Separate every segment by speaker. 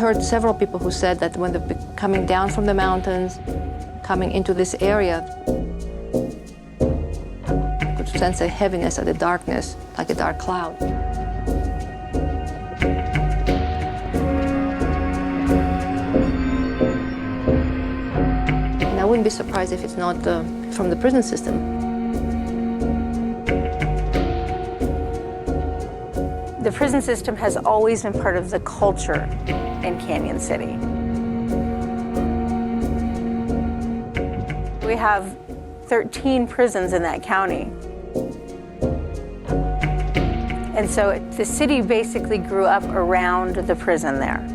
Speaker 1: heard several people who said that when they're coming down from the mountains, coming into this area, you could sense a heaviness and a darkness, like a dark cloud. And I wouldn't be surprised if it's not from the prison system.
Speaker 2: The prison system has always been part of the culture in Canyon City. We have 13 prisons in that county. And so the city basically grew up around the prison there.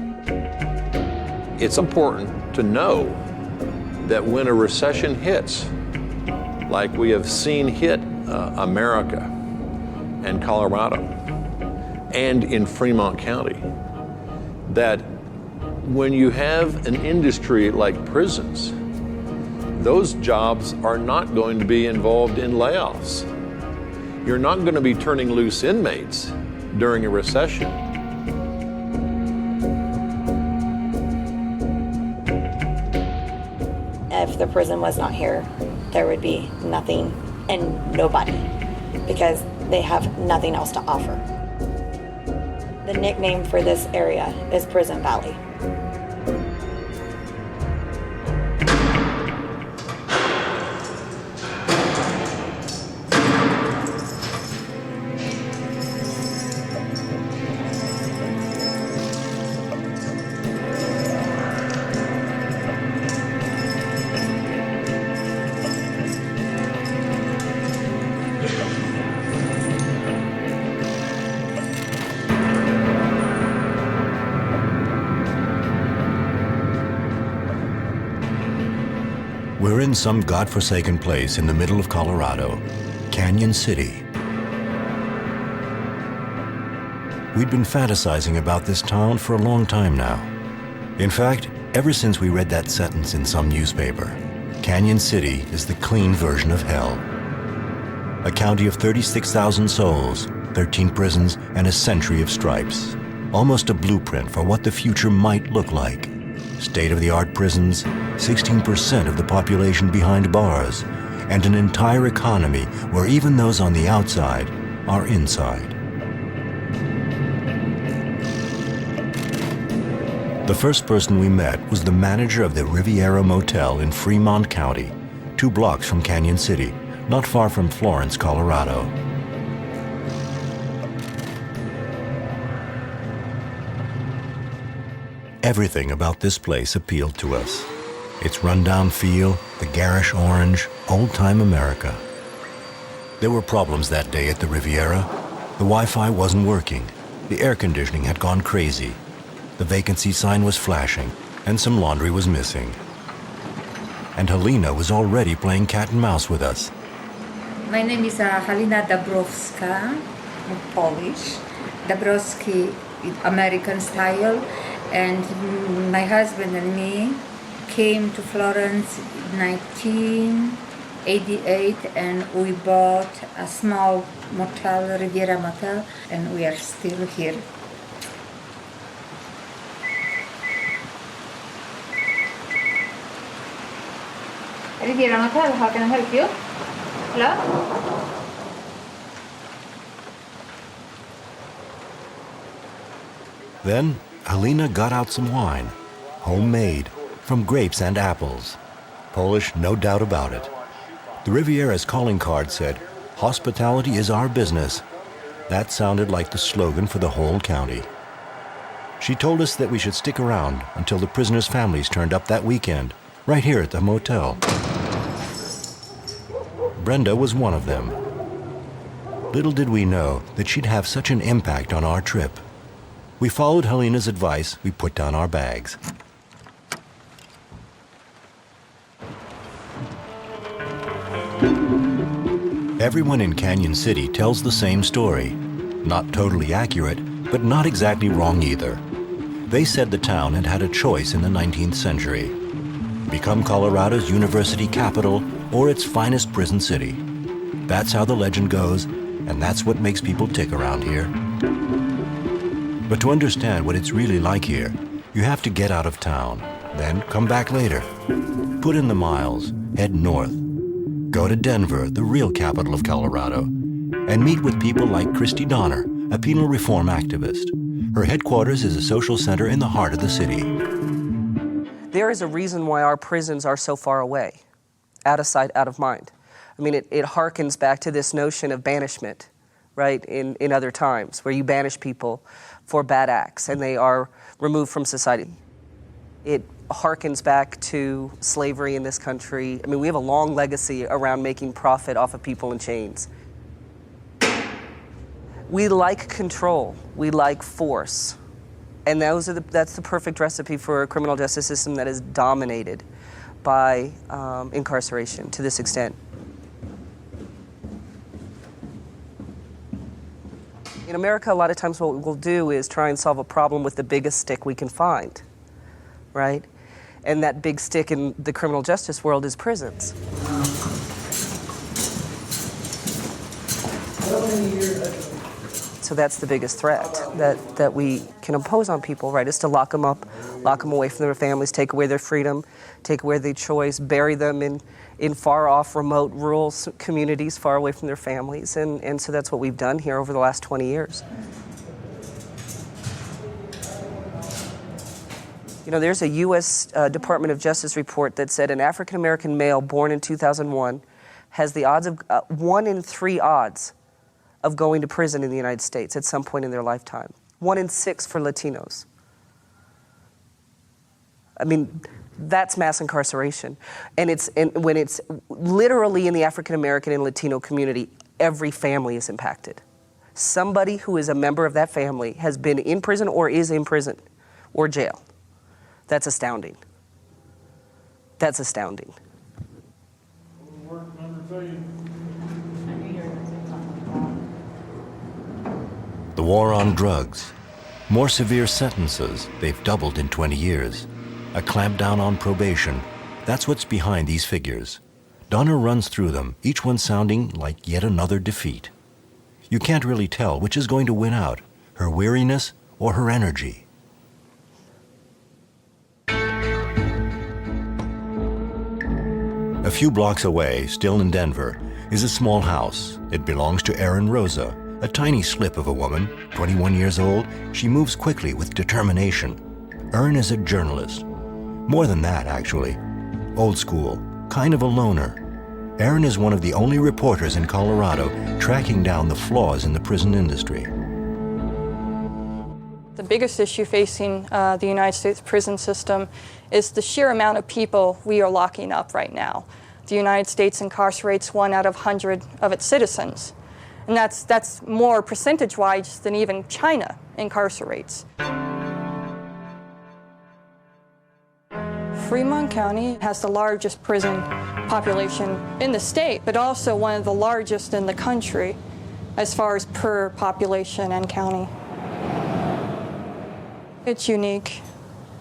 Speaker 3: It's important to know that when a recession hits, like we have seen hit America and Colorado, and in Fremont County, that when you have an industry like prisons, those jobs are not going to be involved in layoffs. You're not going to be turning loose inmates during a recession.
Speaker 4: If the prison was not here, there would be nothing and nobody, because they have nothing else to offer. The nickname for this area is Prison Valley.
Speaker 5: We're in some godforsaken place in the middle of Colorado, Canyon City. We'd been fantasizing about this town for a long time now. In fact, ever since we read that sentence in some newspaper, Canyon City is the clean version of hell. A county of 36,000 souls, 13 prisons, and a century of stripes. Almost a blueprint for what the future might look like. State-of-the-art prisons, 16% of the population behind bars, and an entire economy where even those on the outside are inside. The first person we met was the manager of the Riviera Motel in Fremont County, 2 blocks from Canyon City, not far from Florence, Colorado. Everything about this place appealed to us. Its rundown feel, the garish orange, old-time America. There were problems that day at the Riviera. The Wi-Fi wasn't working. The air conditioning had gone crazy. The vacancy sign was flashing, and some laundry was missing. And Helina was already playing cat and mouse with us.
Speaker 6: My name is Helina Dabrowska, I'm Polish. Dabrowski, American style. And my husband and me came to Florence in 1988, and we bought a small motel, Riviera Motel, and we are still here. Riviera Motel, how can I help you? Hello?
Speaker 5: Then Helina got out some wine, homemade, from grapes and apples. Polish, no doubt about it. The Riviera's calling card said, "Hospitality is our business." That sounded like the slogan for the whole county. She told us that we should stick around until the prisoners' families turned up that weekend, right here at the motel. Brenda was one of them. Little did we know that she'd have such an impact on our trip. We followed Helina's advice. We put down our bags. Everyone in Canyon City tells the same story. Not totally accurate, but not exactly wrong either. They said the town had had a choice in the 19th century. Become Colorado's university capital or its finest prison city. That's how the legend goes, and that's what makes people tick around here. But to understand what it's really like here, You have to get out of town, then come back later. Put in the miles, head north. Go to Denver, the real capital of Colorado, and meet with people like Christy Donner, a penal reform activist. Her headquarters is a social center in the heart of the city.
Speaker 7: There is a reason why our prisons are so far away, out of sight, out of mind. I mean, it harkens back to this notion of banishment, right, in other times, where you banish people for bad acts and they are removed from society. It harkens back to slavery in this country. I mean, we have a long legacy around making profit off of people in chains. We like control, we like force, and that's the perfect recipe for a criminal justice system that is dominated by incarceration to this extent. In America, a lot of times what we'll do is try and solve a problem with the biggest stick we can find, right? And that big stick in the criminal justice world is prisons. So that's the biggest threat that we can impose on people, right, is to lock them up, lock them away from their families, take away their freedom, take away their choice, bury them in far-off, remote, rural communities far away from their families. And so that's what we've done here over the last 20 years. You know, there's a U.S. Department of Justice report that said an African-American male born in 2001 has the odds of 1 in 3 odds of going to prison in the United States at some point in their lifetime. 1 in 6 for Latinos. I mean, that's mass incarceration. And when it's literally in the African American and Latino community, every family is impacted. Somebody who is a member of that family has been in prison or is in prison or jail. That's astounding. That's astounding.
Speaker 5: The war on drugs. More severe sentences, they've doubled in 20 years. A clampdown on probation. That's what's behind these figures. Donner runs through them, each one sounding like yet another defeat. You can't really tell which is going to win out, her weariness or her energy. A few blocks away, still in Denver, is a small house. It belongs to Erin Rosa, a tiny slip of a woman, 21 years old. She moves quickly with determination. Erin is a journalist. More than that, actually. Old school, kind of a loner. Erin is one of the only reporters in Colorado tracking down the flaws in the prison industry.
Speaker 8: The biggest issue facing the United States prison system is the sheer amount of people we are locking up right now. The United States incarcerates 1 out of 100 of its citizens. And that's more percentage-wise than even China incarcerates. Fremont County has the largest prison population in the state, but also one of the largest in the country as far as per population and county. It's unique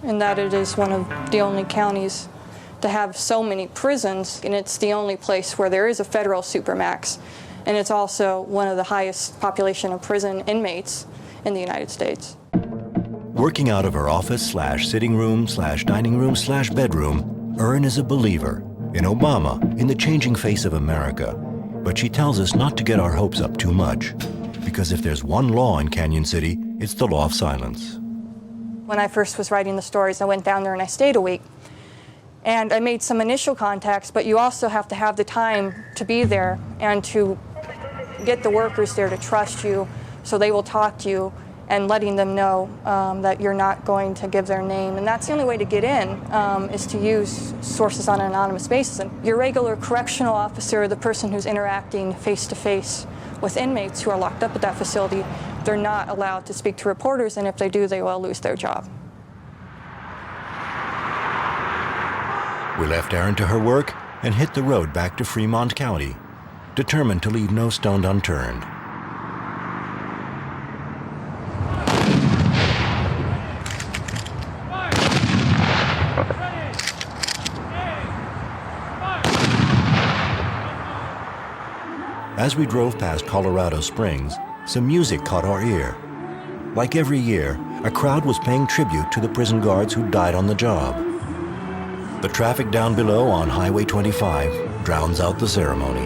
Speaker 8: in that it is one of the only counties to have so many prisons, and it's the only place where there is a federal Supermax, and it's also one of the highest population of prison inmates in the United States.
Speaker 5: Working out of her office/sitting room/dining room/bedroom, Erin is a believer in Obama, in the changing face of America. But she tells us not to get our hopes up too much, because if there's one law in Canyon City, it's the law of silence.
Speaker 8: When I first was writing the stories, I went down there and I stayed a week. And I made some initial contacts, but you also have to have the time to be there and to get the workers there to trust you so they will talk to you, and letting them know that you're not going to give their name. And that's the only way to get in, is to use sources on an anonymous basis. And your regular correctional officer, the person who's interacting face-to-face with inmates who are locked up at that facility, they're not allowed to speak to reporters, and if they do, they will lose their job.
Speaker 5: We left Erin to her work and hit the road back to Fremont County, determined to leave no stone unturned. As we drove past Colorado Springs, some music caught our ear. Like every year, a crowd was paying tribute to the prison guards who died on the job. The traffic down below on Highway 25 drowns out the ceremony.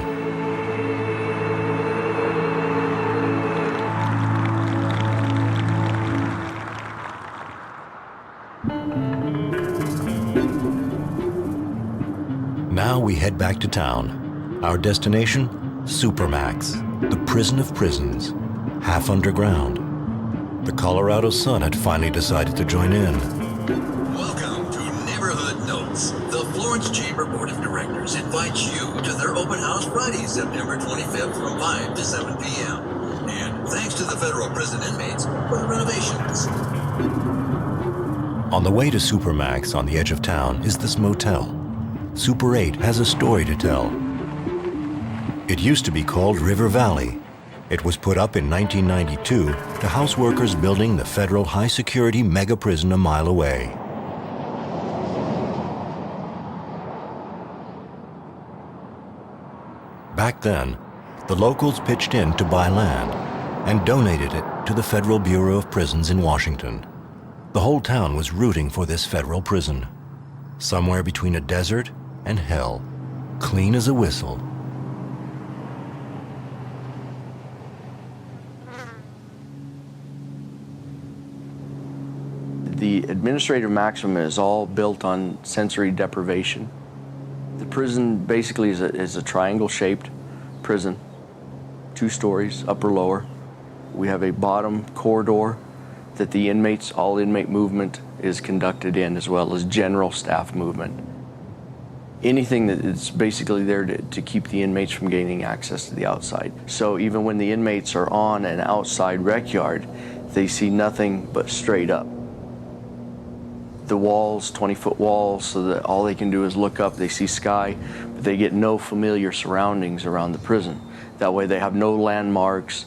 Speaker 5: Now we head back to town. Our destination, Supermax, the prison of prisons, half underground. The Colorado Sun had finally decided to join in.
Speaker 9: Welcome to Neighborhood Notes. The Florence Chamber Board of Directors invites you to their open house Friday, September 25th from 5 to 7 p.m. And thanks to the federal prison inmates for the renovations.
Speaker 5: On the way to Supermax on the edge of town is this motel. Super 8 has a story to tell. It used to be called River Valley. It was put up in 1992 to house workers building the federal high-security mega prison a mile away. Back then, the locals pitched in to buy land and donated it to the Federal Bureau of Prisons in Washington. The whole town was rooting for this federal prison, somewhere between a desert and hell, clean as a whistle.
Speaker 10: The administrative maximum is all built on sensory deprivation. The prison basically is a triangle-shaped prison, 2 stories, upper, lower. We have a bottom corridor that the inmates, all inmate movement is conducted in, as well as general staff movement. Anything that is basically there to keep the inmates from gaining access to the outside. So even when the inmates are on an outside rec yard, they see nothing but straight up. The walls, 20-foot walls, so that all they can do is look up, they see sky, but they get no familiar surroundings around the prison. That way they have no landmarks.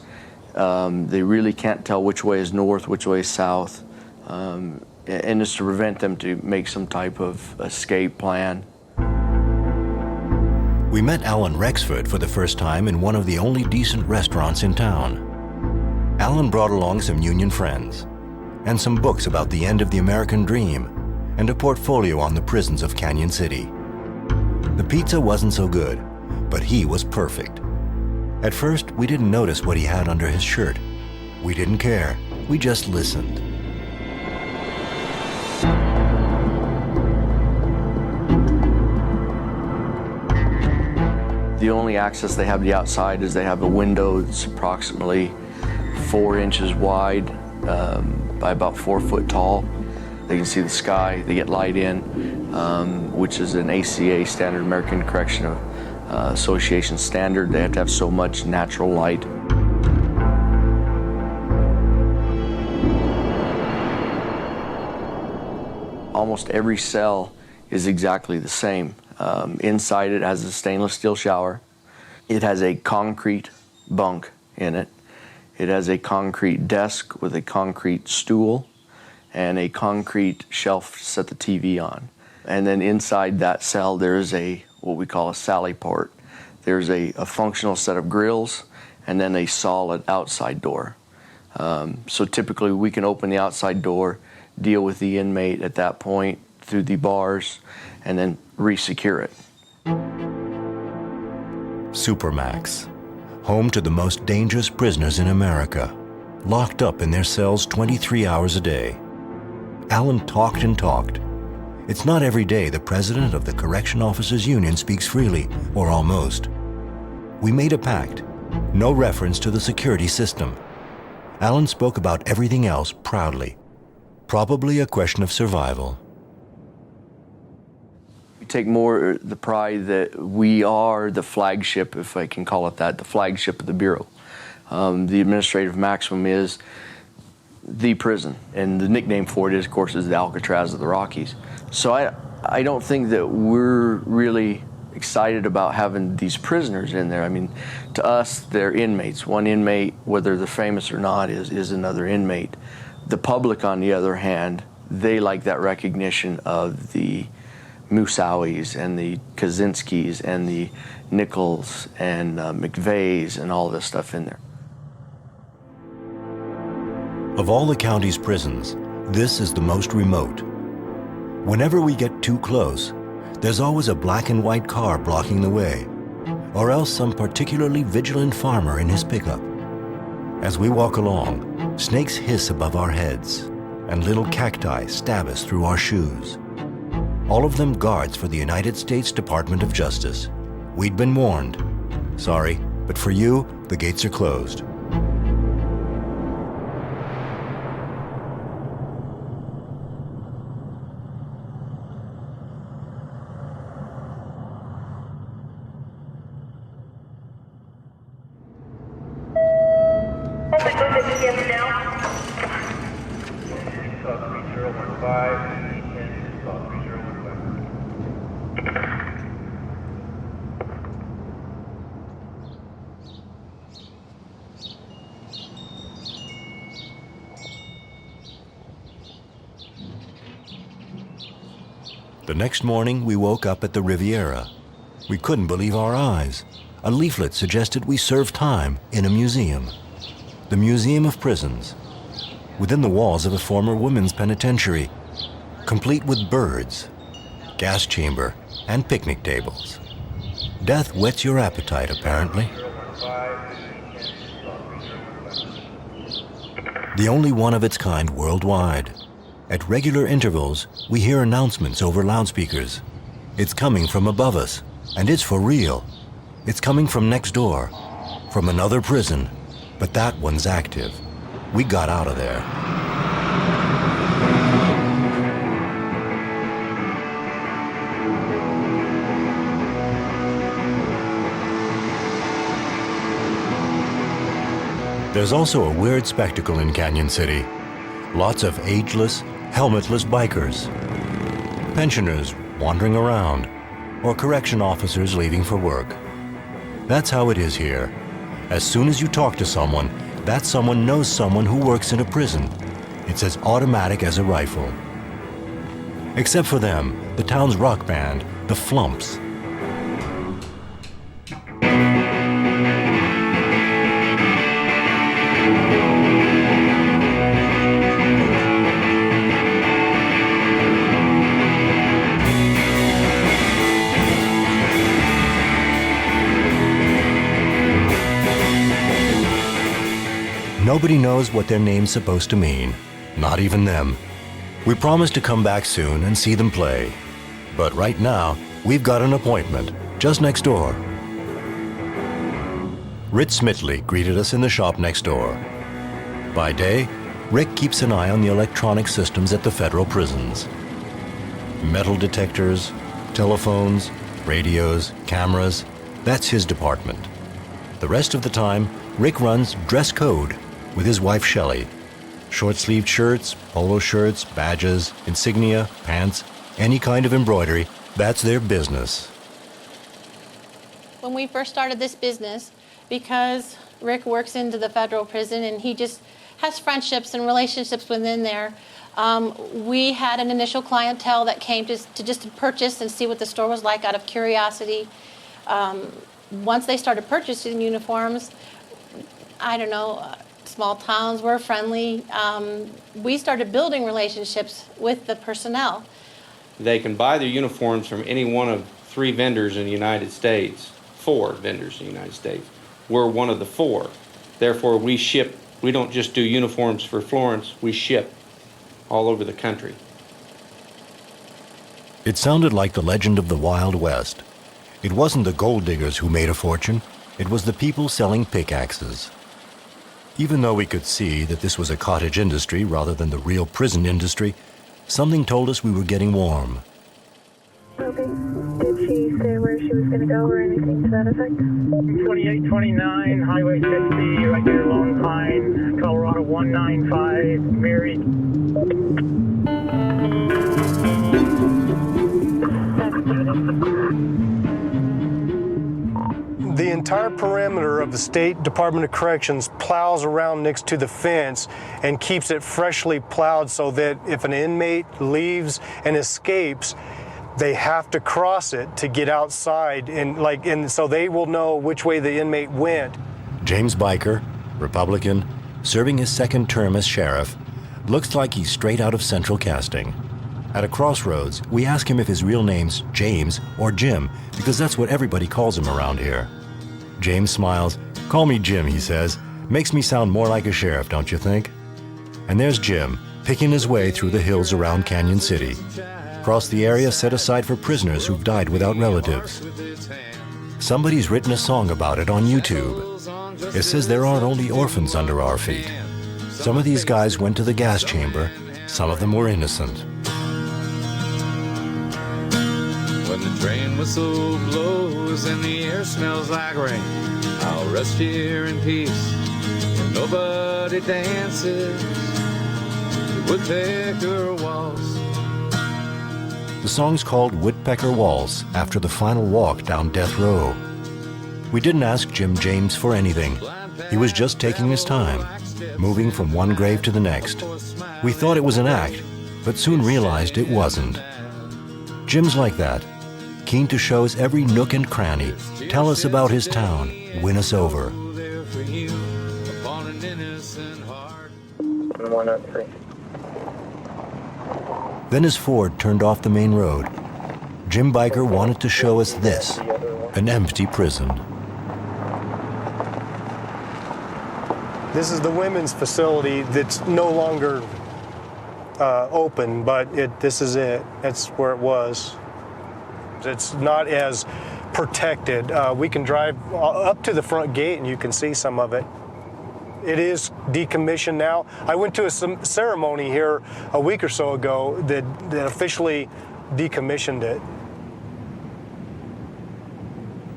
Speaker 10: They really can't tell which way is north, which way is south. And it's to prevent them to make some type of escape plan.
Speaker 5: We met Alan Rexford for the first time in one of the only decent restaurants in town. Alan brought along some union friends and some books about the end of the American dream and a portfolio on the prisons of Canyon City. The pizza wasn't so good, but he was perfect. At first, we didn't notice what he had under his shirt. We didn't care. We just listened.
Speaker 10: The only access they have to the outside is they have a window that's approximately 4 inches wide by about 4 foot tall. They can see the sky, they get light in, which is an ACA standard, American Correctional Association standard. They have to have so much natural light. Almost every cell is exactly the same. Inside it has a stainless steel shower. It has a concrete bunk in it. It has a concrete desk with a concrete stool and a concrete shelf to set the TV on. And then inside that cell there's what we call a sally port. There's a functional set of grills and then a solid outside door. So typically we can open the outside door, deal with the inmate at that point through the bars, and then re-secure it.
Speaker 5: Supermax, home to the most dangerous prisoners in America, locked up in their cells 23 hours a day. Alan talked and talked. It's not every day the president of the Correction Officers Union speaks freely, or almost. We made a pact, no reference to the security system. Alan spoke about everything else proudly. Probably a question of survival.
Speaker 10: We take more the pride that we are the flagship, if I can call it that, the flagship of the Bureau. The administrative maximum is the prison, and the nickname for it is, of course, is the Alcatraz of the Rockies. So I don't think that we're really excited about having these prisoners in there. I mean, to us, they're inmates. One inmate, whether they're famous or not, is another inmate. The public, on the other hand, they like that recognition of the Musawis and the Kaczynskis and the Nichols and McVeighs and all this stuff in there.
Speaker 5: Of all the county's prisons, this is the most remote. Whenever we get too close, there's always a black and white car blocking the way, or else some particularly vigilant farmer in his pickup. As we walk along, snakes hiss above our heads, and little cacti stab us through our shoes. All of them guards for the United States Department of Justice. We'd been warned. Sorry, but for you, the gates are closed. The next morning, we woke up at the Riviera. We couldn't believe our eyes. A leaflet suggested we serve time in a museum. The Museum of Prisons, within the walls of a former women's penitentiary, complete with birds, gas chamber, and picnic tables. Death whets your appetite, apparently. The only one of its kind worldwide. At regular intervals, we hear announcements over loudspeakers. It's coming from above us, and it's for real. It's coming from next door, from another prison, but that one's active. We got out of there. There's also a weird spectacle in Canyon City. Lots of ageless, helmetless bikers, pensioners wandering around, or correction officers leaving for work. That's how it is here. As soon as you talk to someone, that someone knows someone who works in a prison. It's as automatic as a rifle. Except for them, the town's rock band, the Flumps. Nobody knows what their name's supposed to mean, not even them. We promise to come back soon and see them play. But right now, we've got an appointment just next door. Rick Smitley greeted us in the shop next door. By day, Rick keeps an eye on the electronic systems at the federal prisons. Metal detectors, telephones, radios, cameras, that's his department. The rest of the time, Rick runs dress code with his wife Shelley. Short-sleeved shirts, polo shirts, badges, insignia, pants, any kind of embroidery, that's their business.
Speaker 11: When we first started this business, because Rick works into the federal prison and he just has friendships and relationships within there, we had an initial clientele that came to purchase and see what the store was like out of curiosity. Once they started purchasing uniforms, I don't know, small towns were friendly. We started building relationships with the personnel.
Speaker 12: They can buy their uniforms from any one of 3 vendors in the United States, 4 vendors in the United States. We're one of the 4. Therefore, we ship. We don't just do uniforms for Florence, we ship all over the country.
Speaker 5: It sounded like the legend of the Wild West. It wasn't the gold diggers who made a fortune, it was the people selling pickaxes. Even though we could see that this was a cottage industry rather than the real prison industry, something told us we were getting warm.
Speaker 13: Okay. Did she say where she was going to go or anything to that effect? 2829, Highway 60, right near Lone Pine, Colorado 195, married.
Speaker 14: The entire perimeter of the State Department of Corrections plows around next to the fence and keeps it freshly plowed so that if an inmate leaves and escapes, they have to cross it to get outside, and so they will know which way the inmate went.
Speaker 5: James Biker, Republican, serving his second term as sheriff, looks like he's straight out of Central Casting. At a crossroads, we ask him if his real name's James or Jim, because that's what everybody calls him around here. James smiles. "Call me Jim," he says. "Makes me sound more like a sheriff, don't you think?" And there's Jim, picking his way through the hills around Canyon City, across the area set aside for prisoners who've died without relatives. Somebody's written a song about it on YouTube. It says there aren't only orphans under our feet. Some of these guys went to the gas chamber. Some of them were innocent.
Speaker 15: When the train whistle blows and the air smells like rain, I'll rest here in peace. And nobody dances the Woodpecker Waltz.
Speaker 5: The song's called Woodpecker Waltz, after the final walk down death row. We didn't ask Jim James for anything. He was just taking his time, moving from one grave to the next. We thought it was an act, but soon realized it wasn't. Jim's like that, keen to show us every nook and cranny, tell us about his town, win us over.
Speaker 13: 103.
Speaker 5: Then as Ford turned off the main road, Jim Biker wanted to show us this, an empty prison.
Speaker 14: This is the women's facility that's no longer open, but this is it. That's where it was. It's not as protected. We can drive up to the front gate and you can see some of it. It is decommissioned now. I went to a ceremony here a week or so ago that officially decommissioned it.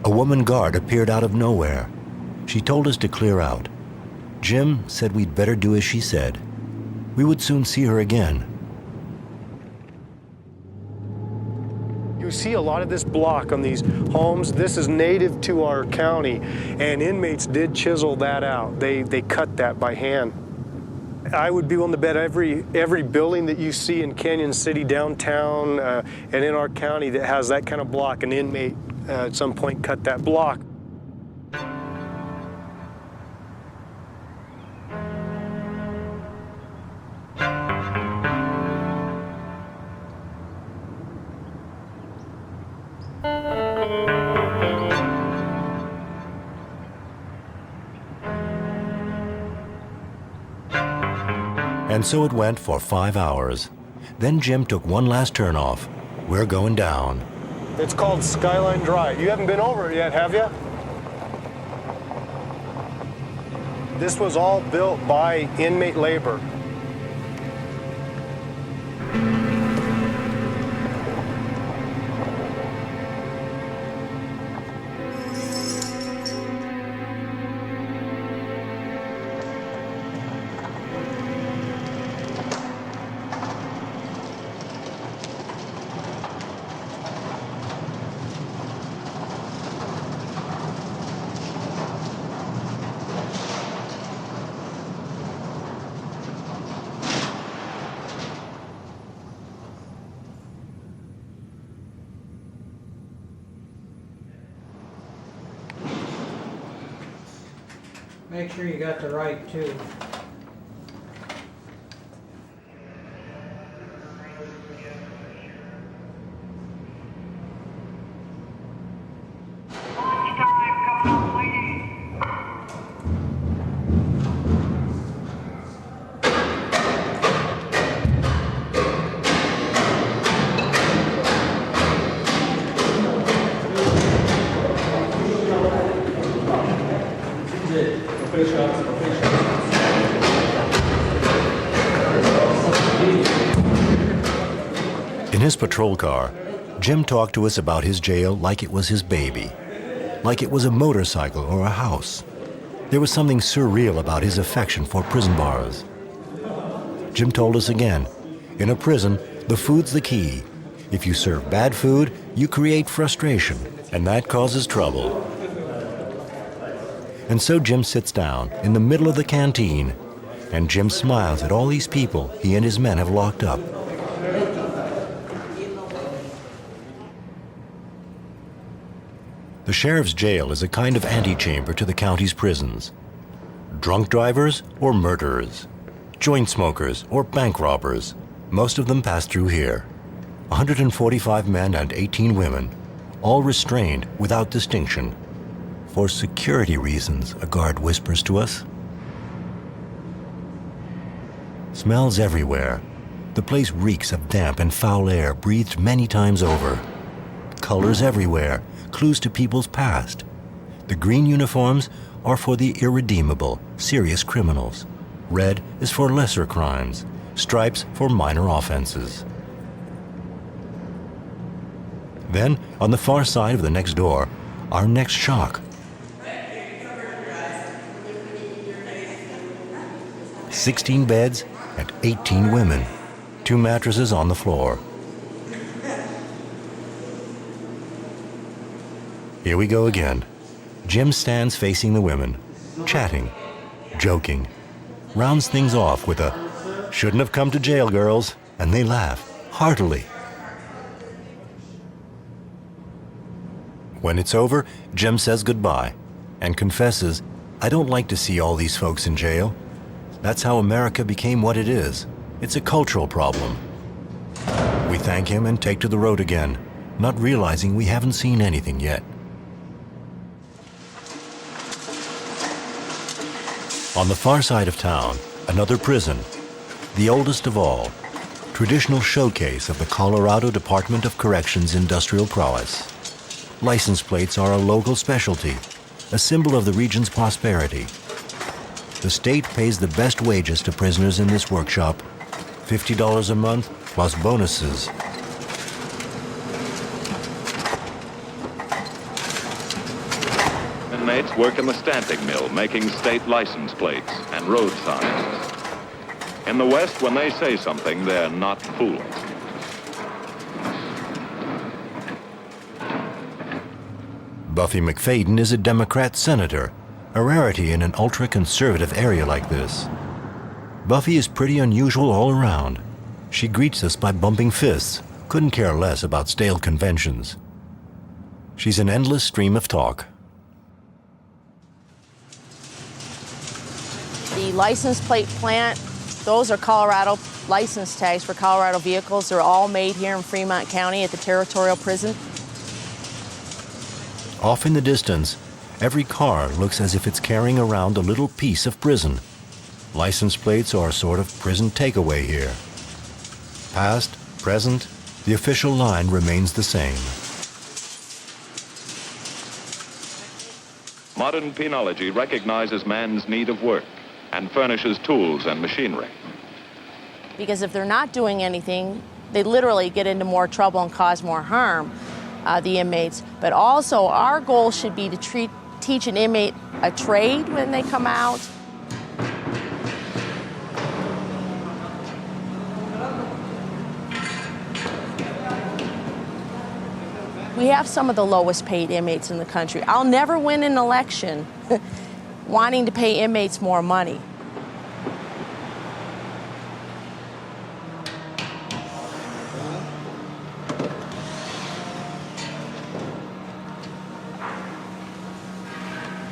Speaker 5: A woman guard appeared out of nowhere. She told us to clear out. Jim said we'd better do as she said. We would soon see her again.
Speaker 14: You see a lot of this block on these homes. This is native to our county, and inmates did chisel that out. They cut that by hand. I would be willing to bet every building that you see in Canyon City downtown and in our county that has that kind of block, an inmate at some point cut that block.
Speaker 5: And so it went for 5 hours. Then Jim took one last turn off. We're going down.
Speaker 14: It's called Skyline Drive. You haven't been over it yet, have you? This was all built by inmate labor.
Speaker 16: Make sure you got the right too.
Speaker 5: In his patrol car, Jim talked to us about his jail like it was his baby, like it was a motorcycle or a house. There was something surreal about his affection for prison bars. Jim told us again, in a prison, the food's the key. If you serve bad food, you create frustration, and that causes trouble. And so Jim sits down in the middle of the canteen, and Jim smiles at all these people he and his men have locked up. The sheriff's jail is a kind of antechamber to the county's prisons. Drunk drivers or murderers? Joint smokers or bank robbers? Most of them pass through here. 145 men and 18 women, all restrained without distinction. For security reasons, a guard whispers to us. Smells everywhere. The place reeks of damp and foul air breathed many times over. Colors everywhere, clues to people's past. The green uniforms are for the irredeemable, serious criminals. Red is for lesser crimes, stripes for minor offenses. Then, on the far side of the next door, our next shock. 16 beds and 18 women. 2 mattresses on the floor. Here we go again. Jim stands facing the women, chatting, joking, rounds things off with a, "Shouldn't have come to jail, girls," and they laugh heartily. When it's over, Jim says goodbye and confesses, "I don't like to see all these folks in jail. That's how America became what it is. It's a cultural problem." We thank him and take to the road again, not realizing we haven't seen anything yet. On the far side of town, another prison, the oldest of all, traditional showcase of the Colorado Department of Corrections industrial prowess. License plates are a local specialty, a symbol of the region's prosperity. The state pays the best wages to prisoners in this workshop, $50 a month plus bonuses.
Speaker 16: Inmates work in the stamping mill, making state license plates and road signs. In the West, when they say something, they're not fooled.
Speaker 5: Buffy McFadden is a Democrat senator, a rarity in an ultra-conservative area like this. Buffy is pretty unusual all around. She greets us by bumping fists, couldn't care less about stale conventions. She's an endless stream of talk.
Speaker 17: The license plate plant, those are Colorado license tags for Colorado vehicles. They're all made here in Fremont County at the Territorial Prison.
Speaker 5: Off in the distance, every car looks as if it's carrying around a little piece of prison. License plates are a sort of prison takeaway here. Past, present, the official line remains the same.
Speaker 16: Modern penology recognizes man's need of work and furnishes tools and machinery.
Speaker 17: Because if they're not doing anything, they literally get into more trouble and cause more harm, the inmates. But also, our goal should be to teach an inmate a trade when they come out. We have some of the lowest paid inmates in the country. I'll never win an election wanting to pay inmates more money.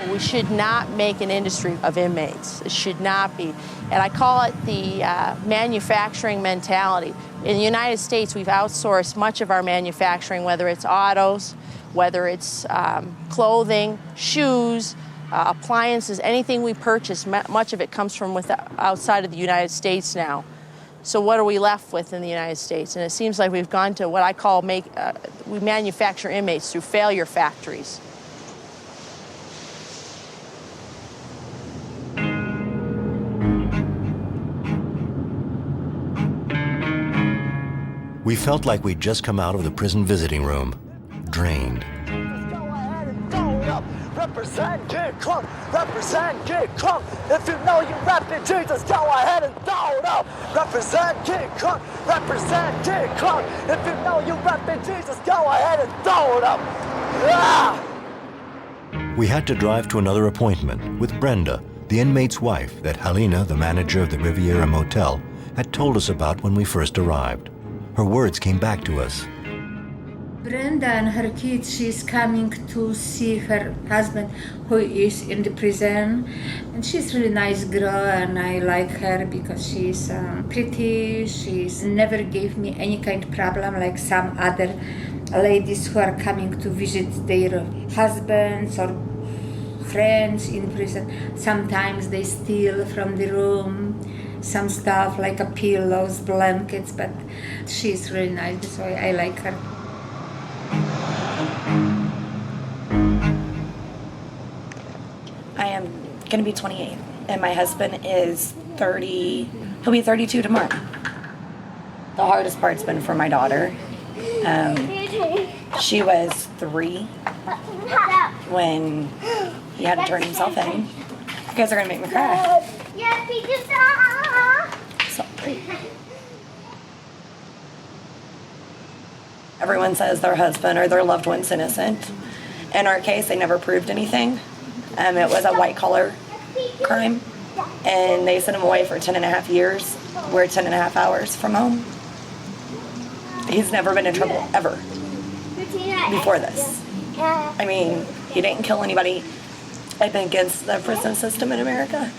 Speaker 17: We should not make an industry of inmates. It should not be. And I call it the manufacturing mentality. In the United States, we've outsourced much of our manufacturing, whether it's autos, whether it's clothing, shoes, appliances, anything we purchase, much of it comes from outside of the United States now. So what are we left with in the United States? And it seems like we've gone to what I call we manufacture inmates through failure factories.
Speaker 5: We felt like we'd just come out of the prison visiting room, drained.
Speaker 18: Represent, get crunk, represent, get crunk. If you know you refugees, just go ahead and throw it up. Represent, get crunk, represent, get crunk. If you know you refugees, just go ahead and throw it up. Ah!
Speaker 5: We had to drive to another appointment with Brenda, the inmate's wife that Helina, the manager of the Riviera Motel, had told us about when we first arrived. Her words came back to us.
Speaker 6: Brenda and her kids, she's coming to see her husband who is in the prison. And she's a really nice girl and I like her because she's pretty. She's never gave me any kind of problem like some other ladies who are coming to visit their husbands or friends in prison. Sometimes they steal from the room some stuff like a pillows, blankets, but she's really nice, so I like her.
Speaker 4: I am going to be 28, and my husband is 30. He'll be 32 tomorrow. The hardest part's been for my daughter. She was 3 when he had to turn himself in. You guys are going to make me cry. Sorry. Everyone says their husband or their loved one's innocent. In our case, they never proved anything. It was a white-collar crime, and they sent him away for 10.5 years. We're 10.5 hours from home. He's never been in trouble, ever, before this. I mean, he didn't kill anybody. I've been against the prison system in America.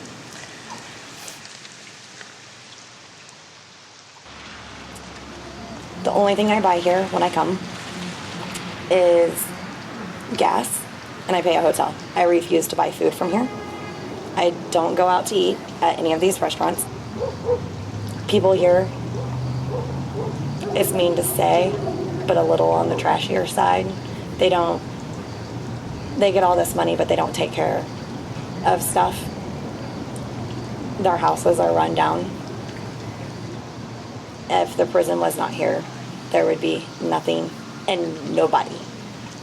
Speaker 4: The only thing I buy here when I come is gas, and I pay a hotel. I refuse to buy food from here. I don't go out to eat at any of these restaurants. People here, it's mean to say, but a little on the trashier side. They get all this money, but they don't take care of stuff. Their houses are run down. If the prison was not here, there would be nothing and nobody,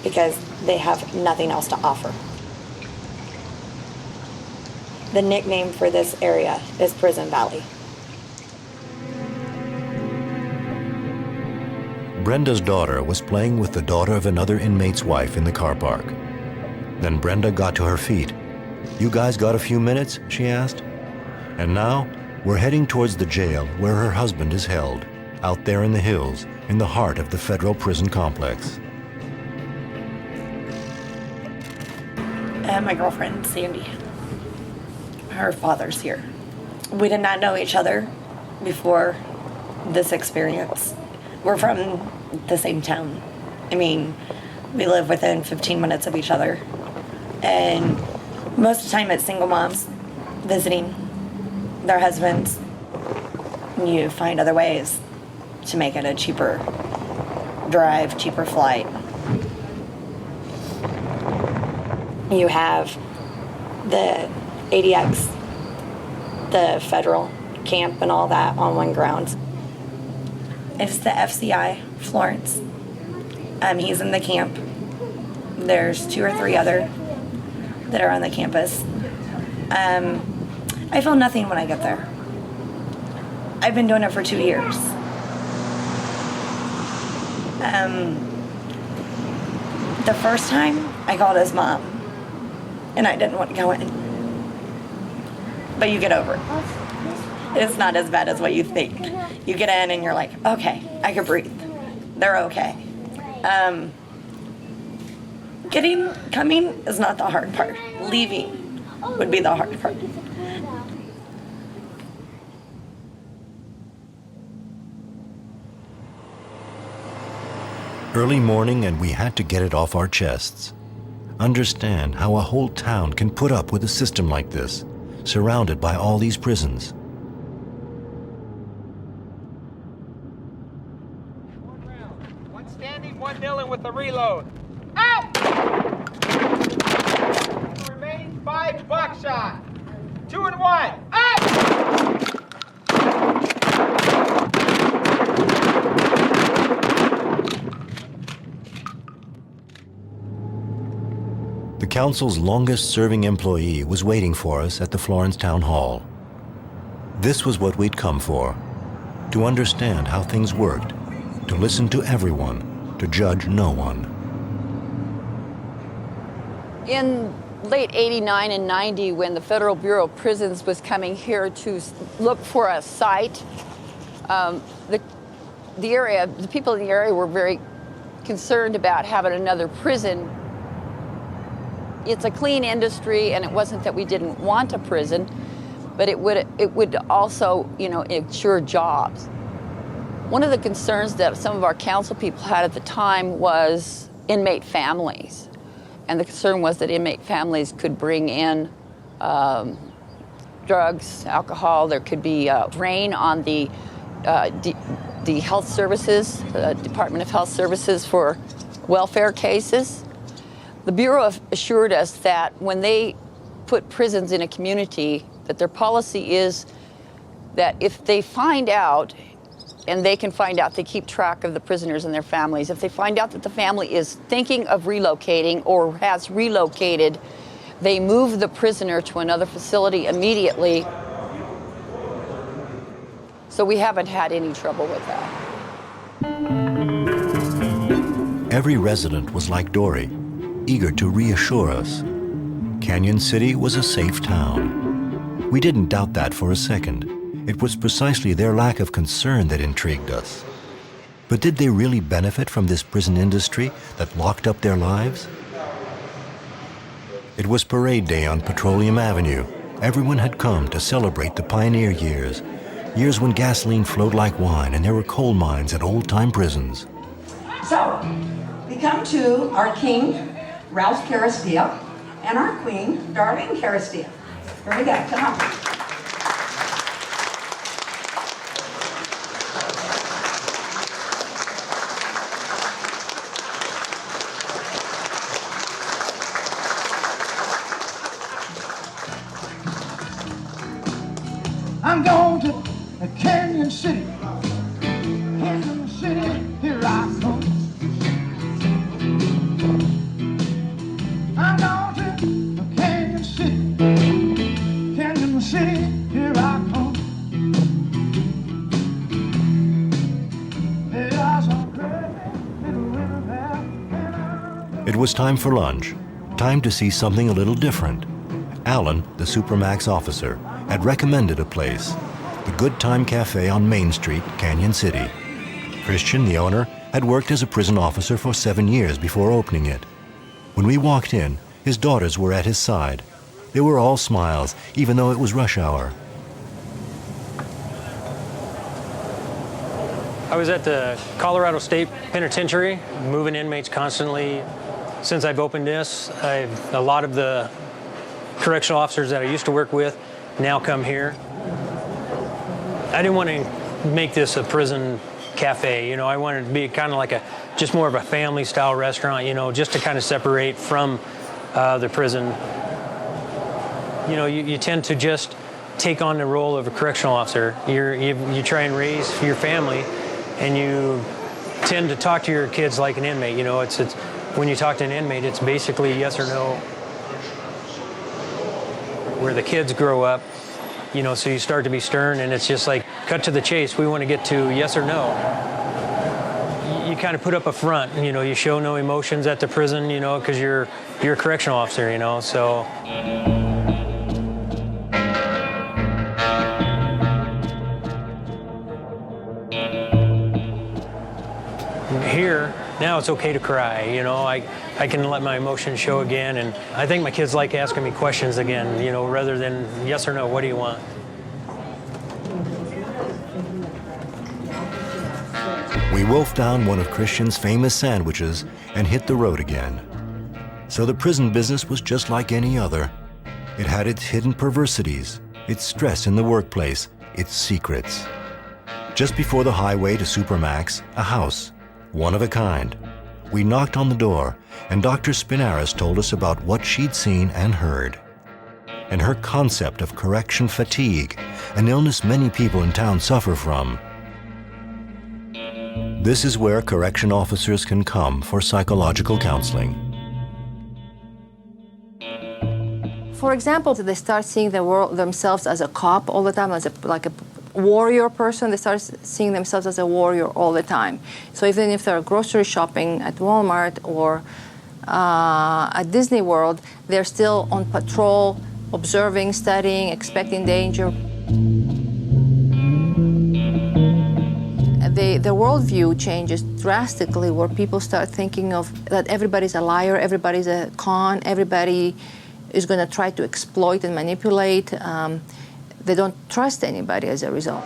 Speaker 4: because they have nothing else to offer. The nickname for this area is Prison Valley.
Speaker 5: Brenda's daughter was playing with the daughter of another inmate's wife in the car park. Then Brenda got to her feet. "You guys got a few minutes?" she asked. And now we're heading towards the jail where her husband is held, out there in the hills, in the heart of the federal prison complex.
Speaker 4: And my girlfriend, Sandy, her father's here. We did not know each other before this experience. We're from the same town. I mean, we live within 15 minutes of each other. And most of the time it's single moms visiting their husbands. You find other ways to make it a cheaper drive, cheaper flight. You have the ADX, the federal camp and all that on one ground. It's the FCI, Florence. He's in the camp. There's 2 or 3 other that are on the campus. I feel nothing when I get there. I've been doing it for 2 years. The first time, I called his mom, and I didn't want to go in. But you get over it. It's not as bad as what you think. You get in and you're like, okay, I can breathe. They're okay. Coming is not the hard part. Leaving would be the hard part.
Speaker 5: Early morning, and we had to get it off our chests. Understand how a whole town can put up with a system like this, surrounded by all these prisons.
Speaker 19: One standing, one kneeling with the reload. Out! The remaining 5 buckshot. 2 and 1. Out!
Speaker 5: The council's longest-serving employee was waiting for us at the Florence Town Hall. This was what we'd come for, to understand how things worked, to listen to everyone, to judge no one.
Speaker 20: In late 89 and 90, when the Federal Bureau of Prisons was coming here to look for a site, the people in the area were very concerned about having another prison. It's a clean industry, and it wasn't that we didn't want a prison, but it would also, ensure jobs. One of the concerns that some of our council people had at the time was inmate families. And the concern was that inmate families could bring in drugs, alcohol. There could be a drain on the health services, the Department of Health Services for welfare cases. The Bureau assured us that when they put prisons in a community, that their policy is that if they find out, and they can find out, they keep track of the prisoners and their families. If they find out that the family is thinking of relocating or has relocated, they move the prisoner to another facility immediately. So we haven't had any trouble with that.
Speaker 5: Every resident was like Dory, eager to reassure us. Canyon City was a safe town. We didn't doubt that for a second. It was precisely their lack of concern that intrigued us. But did they really benefit from this prison industry that locked up their lives? It was parade day on Petroleum Avenue. Everyone had come to celebrate the pioneer years, years when gasoline flowed like wine and there were coal mines at old-time prisons.
Speaker 21: So, we come to our king, Ralph Caristeel, and our queen, Darlene Caristeel. Here we go, come on.
Speaker 19: I'm going to Canyon City. Canyon City, here I come. I'm going to Canyon City. Canyon City, here I come. There's a great little river there.
Speaker 5: It was time for lunch, time to see something a little different. Alan, the Supermax officer, had recommended a place, the Good Time Cafe on Main Street, Canyon City. Christian, the owner, had worked as a prison officer for 7 years before opening it. When we walked in, his daughters were at his side. They were all smiles, even though it was rush hour.
Speaker 22: I was at the Colorado State Penitentiary, moving inmates constantly. Since I've opened this, a lot of the correctional officers that I used to work with now come here. I didn't want to make this a prison cafe, I wanted it to be kind of like just more of a family style restaurant, just to kind of separate from the prison. You tend to just take on the role of a correctional officer. You try and raise your family, and you tend to talk to your kids like an inmate. It's when you talk to an inmate, it's basically yes or no. Where the kids grow up, so you start to be stern, and it's just like, cut to the chase. We want to get to yes or no. You kind of put up a front, you show no emotions at the prison, because you're a correctional officer, so. Here, now it's okay to cry, I can let my emotions show again, and I think my kids like asking me questions again, rather than yes or no, what do you want?
Speaker 5: We wolfed down one of Christian's famous sandwiches and hit the road again. So the prison business was just like any other. It had its hidden perversities, its stress in the workplace, its secrets. Just before the highway to Supermax, a house, one of a kind. We knocked on the door, and Dr. Spinaris told us about what she'd seen and heard. And her concept of correction fatigue, an illness many people in town suffer from. This is where correction officers can come for psychological counseling.
Speaker 1: For example, they start seeing themselves as a cop all the time, as like a warrior person. They start seeing themselves as a warrior all the time. So even if they're grocery shopping at Walmart or at Disney World, they're still on patrol, observing, studying, expecting danger. They the worldview changes drastically, where people start thinking of that everybody's a liar, everybody's a con, everybody is going to try to exploit and manipulate. They don't trust anybody as a result.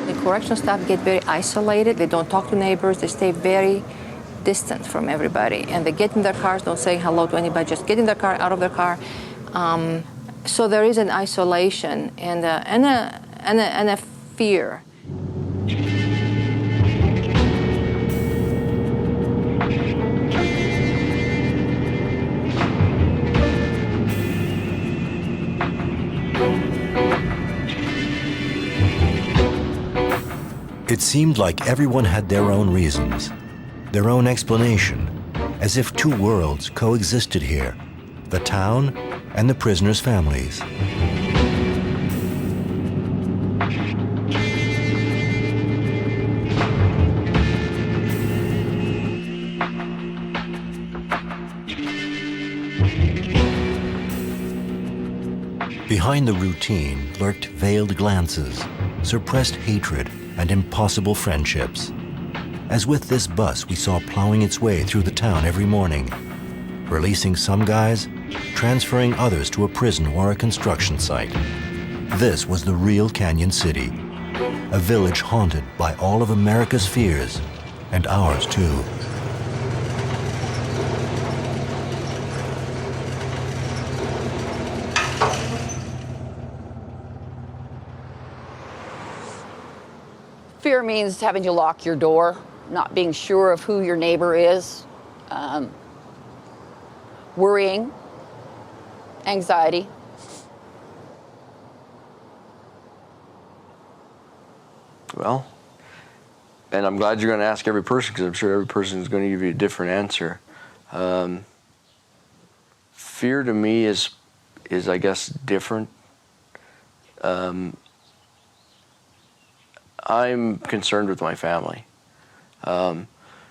Speaker 1: The correctional staff get very isolated. They don't talk to neighbors. They stay very distant from everybody. And they get in their cars, don't say hello to anybody, just get in their car, out of their car. So there is an isolation and a fear.
Speaker 5: It seemed like everyone had their own reasons, their own explanation, as if two worlds coexisted here, the town and the prisoners' families. Behind the routine lurked veiled glances, suppressed hatred, and impossible friendships. As with this bus we saw plowing its way through the town every morning, releasing some guys, transferring others to a prison or a construction site. This was the real Canyon City, a village haunted by all of America's fears, and ours too.
Speaker 20: Fear means having to lock your door, not being sure of who your neighbor is, worrying, anxiety.
Speaker 10: Well, and I'm glad you're going to ask every person, because I'm sure every person is going to give you a different answer. Fear to me is I guess, different. I'm concerned with my family.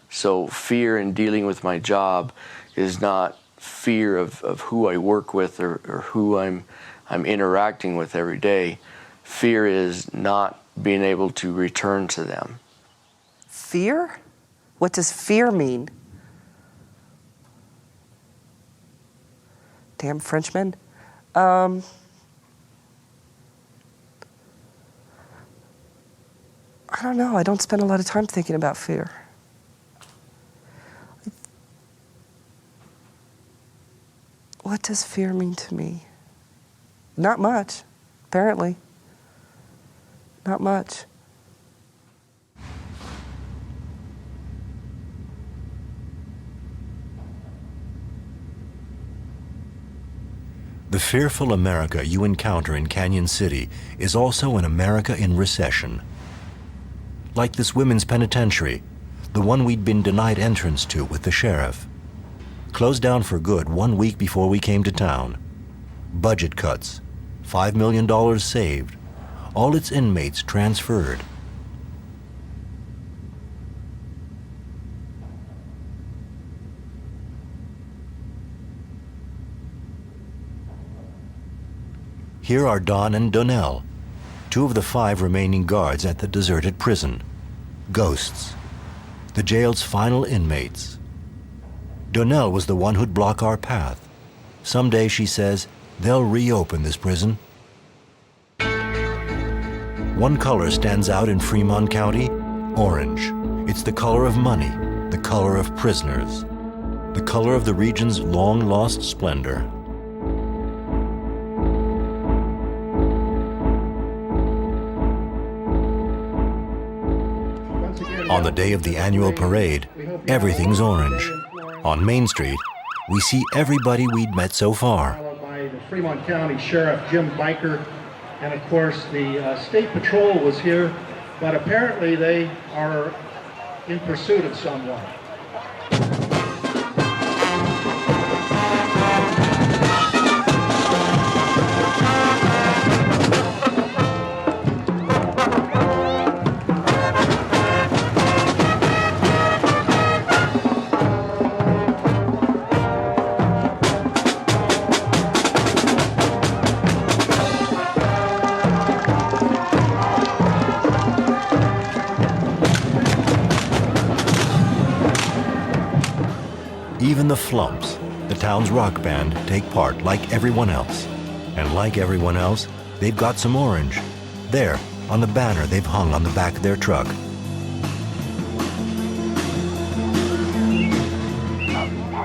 Speaker 10: So fear in dealing with my job is not fear of who I work with or who I'm interacting with every day. Fear is not being able to return to them.
Speaker 7: Fear? What does fear mean? Damn Frenchmen. I don't know. I don't spend a lot of time thinking about fear. What does fear mean to me? Not much, apparently. Not much.
Speaker 5: The fearful America you encounter in Canyon City is also an America in recession. Like this women's penitentiary, the one we'd been denied entrance to with the sheriff. Closed down for good 1 week before we came to town. Budget cuts, $5 million saved, all its inmates transferred. Here are Don and Donnell, 2 of the 5 remaining guards at the deserted prison. Ghosts, the jail's final inmates. Donnell was the one who'd block our path. Someday, she says, they'll reopen this prison. One color stands out in Fremont County, orange. It's the color of money, the color of prisoners, the color of the region's long-lost splendor. On the day of the annual parade, everything's orange. On Main Street, we see everybody we'd met so far.
Speaker 2: Followed by the Fremont County Sheriff Jim Biker, and of course the State Patrol was here, but apparently they are in pursuit of someone.
Speaker 5: Even the Flumps, the town's rock band, take part like everyone else. And like everyone else, they've got some orange. There, on the banner they've hung on the back of their truck.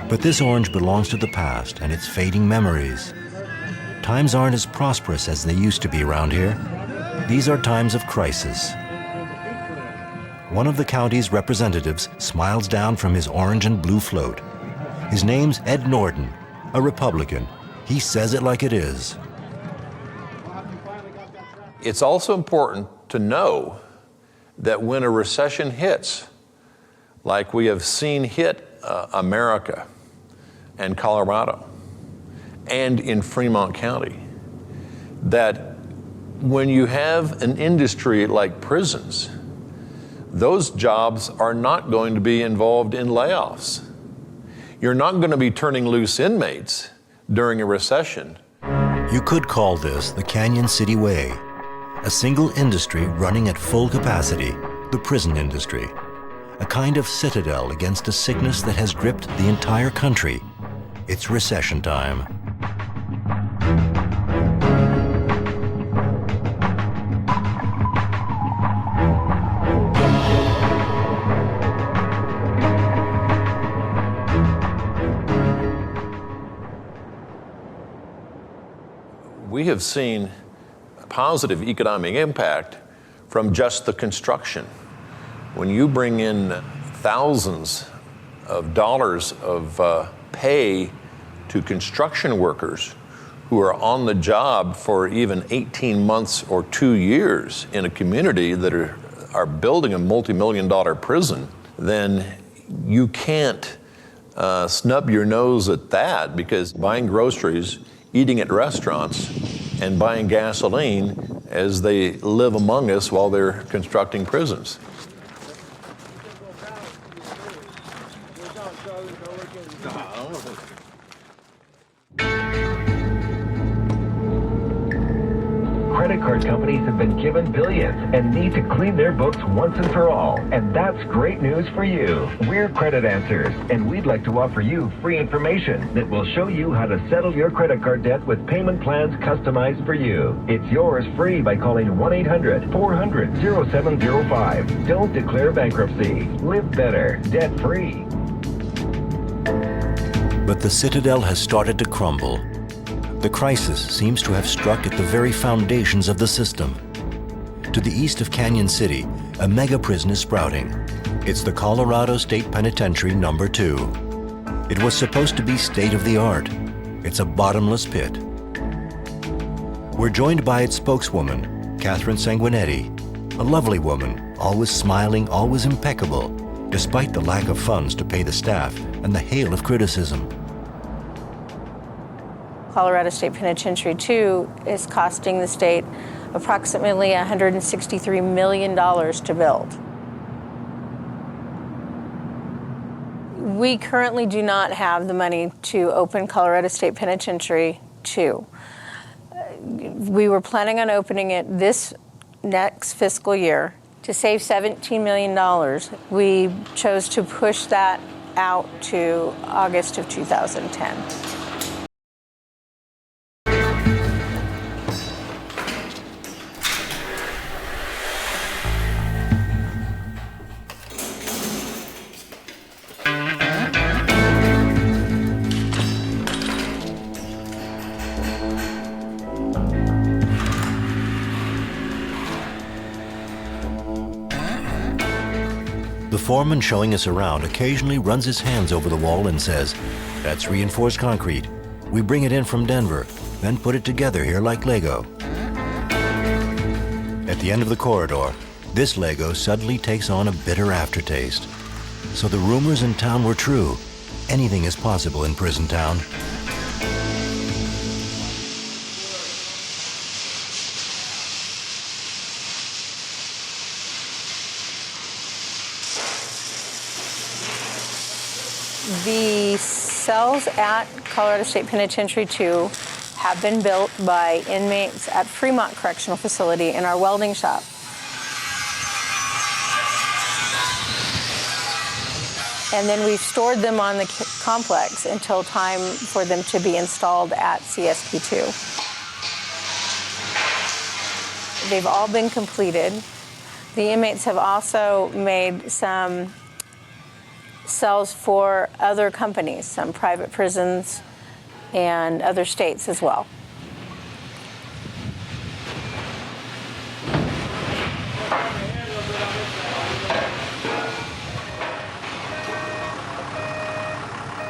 Speaker 5: But this orange belongs to the past and its fading memories. Times aren't as prosperous as they used to be around here. These are times of crisis. One of the county's representatives smiles down from his orange and blue float. His name's Ed Norton, a Republican. He says it like it is.
Speaker 3: It's also important to know that when a recession hits, like we have seen hit America and Colorado and in Fremont County, that when you have an industry like prisons, those jobs are not going to be involved in layoffs. You're not going to be turning loose inmates during a recession.
Speaker 5: You could call this the Canyon City Way, a single industry running at full capacity, the prison industry, a kind of citadel against a sickness that has gripped the entire country. It's recession time.
Speaker 3: We have seen a positive economic impact from just the construction. When you bring in thousands of dollars of pay to construction workers who are on the job for even 18 months or 2 years in a community that are building a multi-million-dollar prison, then you can't snub your nose at that, because buying groceries, eating at restaurants, and buying gasoline as they live among us while they're constructing prisons.
Speaker 8: Credit card companies have been given billions and need to clean their books once and for all. And that's great news for you. We're Credit Answers, and we'd like to offer you free information that will show you how to settle your credit card debt with payment plans customized for you. It's yours free by calling 1-800-400-0705. Don't declare bankruptcy. Live better, debt-free.
Speaker 5: But the citadel has started to crumble. The crisis seems to have struck at the very foundations of the system. To the east of Canyon City, a mega prison is sprouting. It's the Colorado State Penitentiary No. 2. It was supposed to be state-of-the-art. It's a bottomless pit. We're joined by its spokeswoman, Catherine Sanguinetti, a lovely woman, always smiling, always impeccable, despite the lack of funds to pay the staff and the hail of criticism.
Speaker 17: Colorado State Penitentiary 2 is costing the state approximately $163 million to build. We currently do not have the money to open Colorado State Penitentiary 2. We were planning on opening it this next fiscal year. To save $17 million, we chose to push that out to August of 2010.
Speaker 5: The foreman showing us around occasionally runs his hands over the wall and says, "That's reinforced concrete. We bring it in from Denver, then put it together here like Lego." At the end of the corridor, this Lego suddenly takes on a bitter aftertaste. So the rumors in town were true. Anything is possible in prison town.
Speaker 17: The cells at Colorado State Penitentiary 2 have been built by inmates at Fremont Correctional Facility in our welding shop.
Speaker 9: And then we've stored them on the complex until time for them to be installed at CSP2. They've all been completed. The inmates have also made some cells for other companies, some private prisons and other states as well.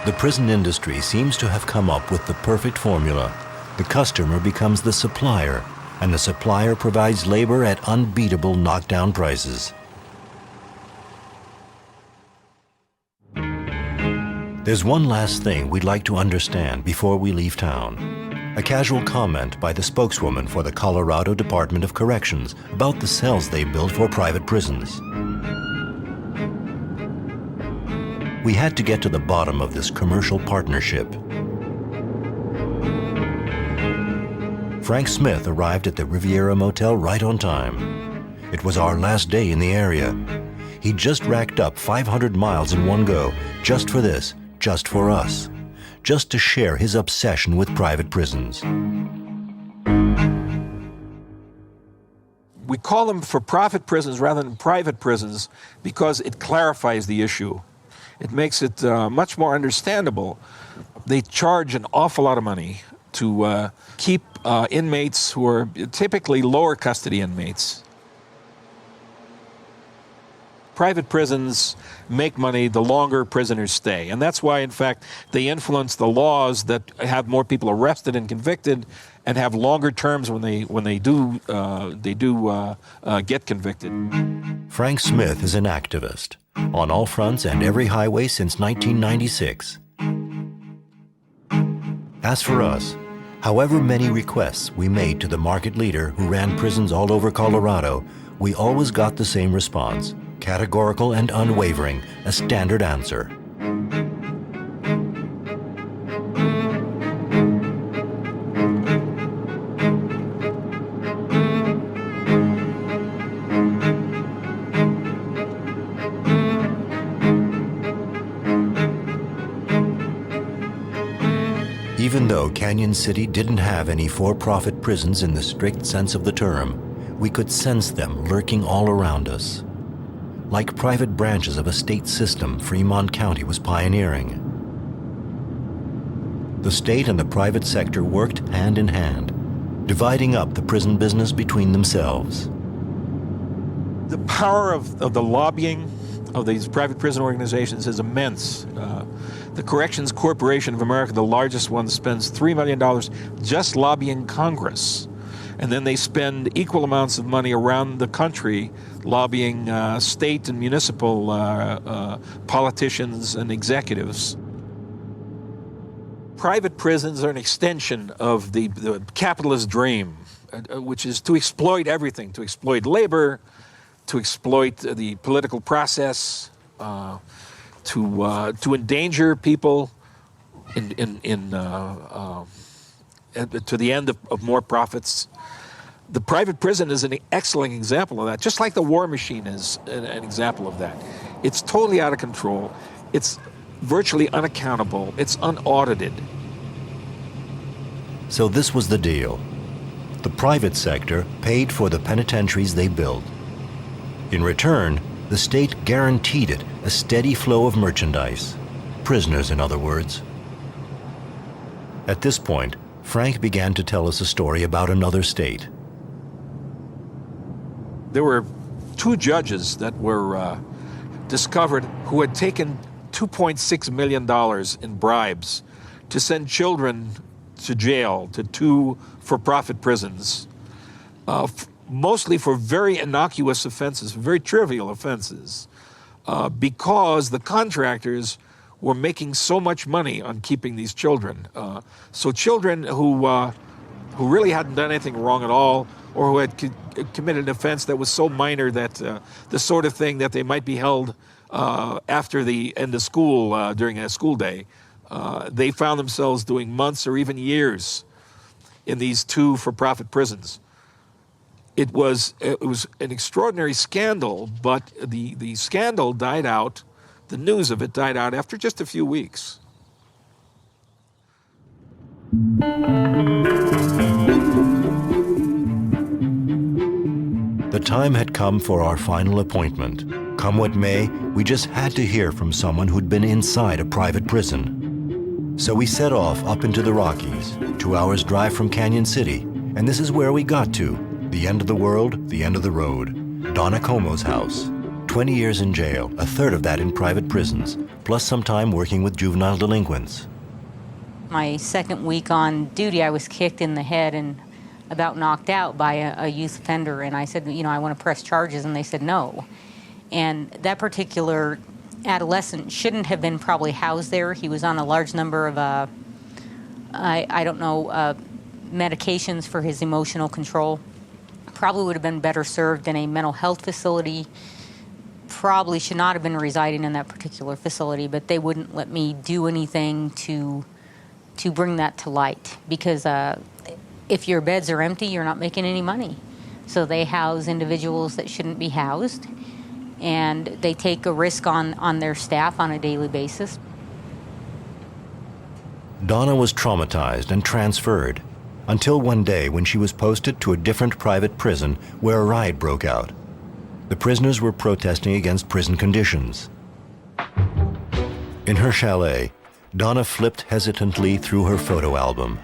Speaker 5: The prison industry seems to have come up with the perfect formula. The customer becomes the supplier, and the supplier provides labor at unbeatable knockdown prices. There's one last thing we'd like to understand before we leave town. A casual comment by the spokeswoman for the Colorado Department of Corrections about the cells they build for private prisons. We had to get to the bottom of this commercial partnership. Frank Smith arrived at the Riviera Motel right on time. It was our last day in the area. He just racked up 500 miles in one go, just for this, just for us, just to share his obsession with private prisons.
Speaker 11: We call them for-profit prisons rather than private prisons because it clarifies the issue. It makes it much more understandable. They charge an awful lot of money to keep inmates who are typically lower custody inmates. Private prisons make money the longer prisoners stay, and that's why, in fact, they influence the laws that have more people arrested and convicted, and have longer terms when they do get convicted.
Speaker 5: Frank Smith is an activist on all fronts and every highway since 1996. As for us, however many requests we made to the market leader who ran prisons all over Colorado, we always got the same response: categorical and unwavering, a standard answer. Even though Canyon City didn't have any for-profit prisons in the strict sense of the term, we could sense them lurking all around us. Like private branches of a state system Fremont County was pioneering. The state and the private sector worked hand in hand, dividing up the prison business between themselves.
Speaker 11: The power of the lobbying of these private prison organizations is immense. The Corrections Corporation of America, the largest one, spends $3 million just lobbying Congress. And then they spend equal amounts of money around the country lobbying state and municipal politicians and executives. Private prisons are an extension of the capitalist dream, which is to exploit everything, to exploit labor, to exploit the political process, to endanger people to the end of more profits. The private prison is an excellent example of that, just like the war machine is an example of that. It's totally out of control. It's virtually unaccountable. It's unaudited.
Speaker 5: So this was the deal. The private sector paid for the penitentiaries they built. In return, the state guaranteed it a steady flow of merchandise. Prisoners, in other words. At this point, Frank began to tell us a story about another state.
Speaker 11: There were two judges that were discovered who had taken $2.6 million in bribes to send children to jail, to two for-profit prisons, mostly for very innocuous offenses, very trivial offenses, because the contractors were making so much money on keeping these children. So children who really hadn't done anything wrong at all, or who had committed an offense that was so minor that the sort of thing that they might be held after the end of school during a school day, they found themselves doing months or even years in these two for-profit prisons. It was an extraordinary scandal, but the scandal died out the news of it died out after just a few weeks.
Speaker 5: The time had come for our final appointment. Come what may, we just had to hear from someone who'd been inside a private prison. So we set off up into the Rockies, 2 hours drive from Canyon City, and this is where we got to, the end of the world, the end of the road. Donna Como's house. 20 years in jail, a third of that in private prisons, plus some time working with juvenile delinquents.
Speaker 12: My second week on duty, I was kicked in the head and about knocked out by a youth offender, and I said, you know, I want to press charges, and they said no. And that particular adolescent shouldn't have been probably housed there. He was on a large number of, medications for his emotional control. Probably would have been better served in a mental health facility. Probably should not have been residing in that particular facility, but they wouldn't let me do anything to bring that to light, because if your beds are empty, you're not making any money. So they house individuals that shouldn't be housed, and they take a risk on their staff on a daily basis.
Speaker 5: Donna was traumatized and transferred, until one day when she was posted to a different private prison where a riot broke out. The prisoners were protesting against prison conditions. In her chalet, Donna flipped hesitantly through her photo album.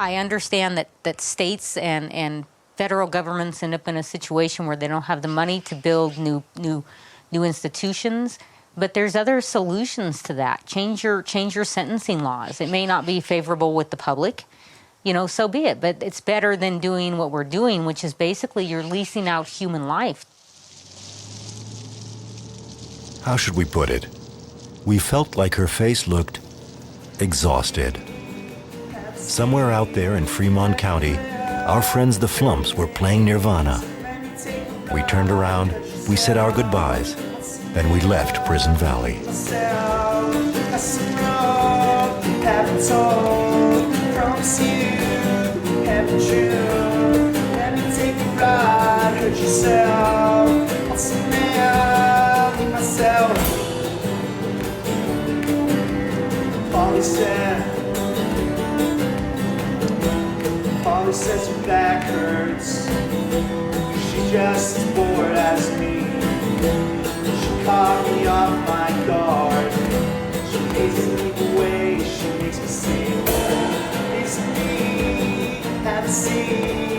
Speaker 12: I understand that states and federal governments end up in a situation where they don't have the money to build new institutions, but there's other solutions to that. Change your sentencing laws. It may not be favorable with the public, you know, so be it, but it's better than doing what we're doing, which is basically you're leasing out human life.
Speaker 5: How should we put it? We felt like her face looked exhausted. Somewhere out there in Fremont County, our friends the Flumps were playing Nirvana. We turned around, we said our goodbyes, and we left Prison Valley.
Speaker 15: Polly says her back hurts. She's just as bored as me. She caught me off my guard. She hates to keep away. She makes me sing. It's me, haven't seen.